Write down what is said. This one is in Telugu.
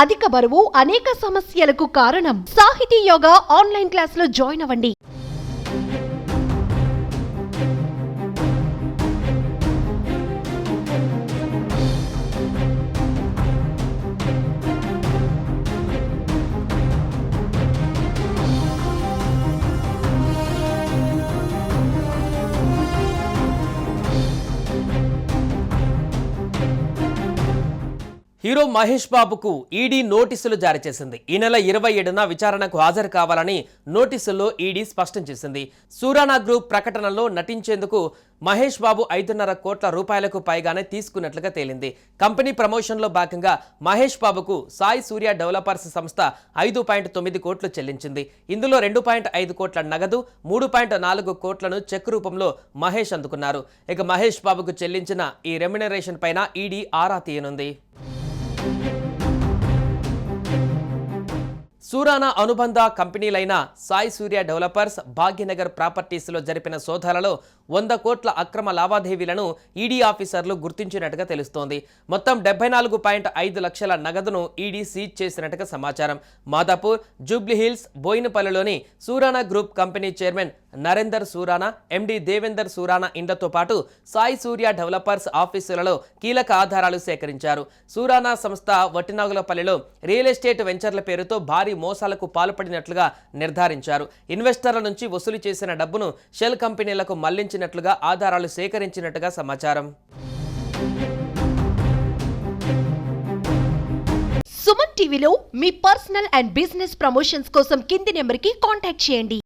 అధిక బరువు అనేక సమస్యలకు కారణం. సాహితీ యోగా ఆన్లైన్ క్లాసులో జాయిన్ అవ్వండి. హీరో మహేష్ బాబుకు ఈడీ నోటీసులు జారీ చేసింది. ఈ నెల 27న విచారణకు హాజరు కావాలని నోటీసుల్లో ఈడీ స్పష్టం చేసింది. సూరానా గ్రూప్ ప్రకటనలో నటించేందుకు మహేష్ బాబు 5.5 కోట్ల రూపాయలకు పైగానే తీసుకున్నట్లుగా తేలింది. కంపెనీ ప్రమోషన్లో భాగంగా మహేష్ బాబుకు సాయి సూర్య డెవలపర్స్ సంస్థ 5.9 కోట్లు చెల్లించింది. ఇందులో 2.5 కోట్ల నగదు, 3.4 కోట్లను చెక్ రూపంలో మహేష్ అందుకున్నారు. ఇక మహేష్ బాబుకు చెల్లించిన ఈ రెమ్యునరేషన్ పైన ఈడీ ఆరా తీయనుంది. సూరానా అనుబంధ కంపెనీలైన సాయి సూర్య డెవలపర్స్, భాగ్యనగర్ ప్రాపర్టీస్లో జరిపిన సోదాలలో 100 కోట్ల అక్రమ లావాదేవీలను ఈడీ ఆఫీసర్లు గుర్తించినట్టుగా తెలుస్తోంది. మొత్తం 74.5 లక్షల నగదును ఈడీ సీజ్ చేసినట్టుగా సమాచారం. మాదాపూర్, జూబ్లీహిల్స్, బోయినపల్లిలోని Surana group company chairman Narender Surana, MD Devender Surana ఇండ్లతో పాటు సాయి సూర్య డెవలపర్స్ ఆఫీసులలో కీలక ఆధారాలు సేకరించారు. సూరానా సంస్థ వట్టినాగులపల్లిలో రియల్ ఎస్టేట్ వెంచర్ల పేరుతో భారీ మోసాలకు పాల్పడినట్లుగా నిర్ధారించారు. ఇన్వెస్టర్ల నుంచి వసూలు చేసిన డబ్బును షెల్ కంపెనీలకు మళ్లించినట్లుగా ఆధారాలు సేకరించినట్టుగా సమాచారం. సుమన్ టీవీలో మీ పర్సనల్ అండ్ బిజినెస్ ప్రమోషన్స్ కోసం కింది నెంబర్కి కాంటాక్ట్ చేయండి.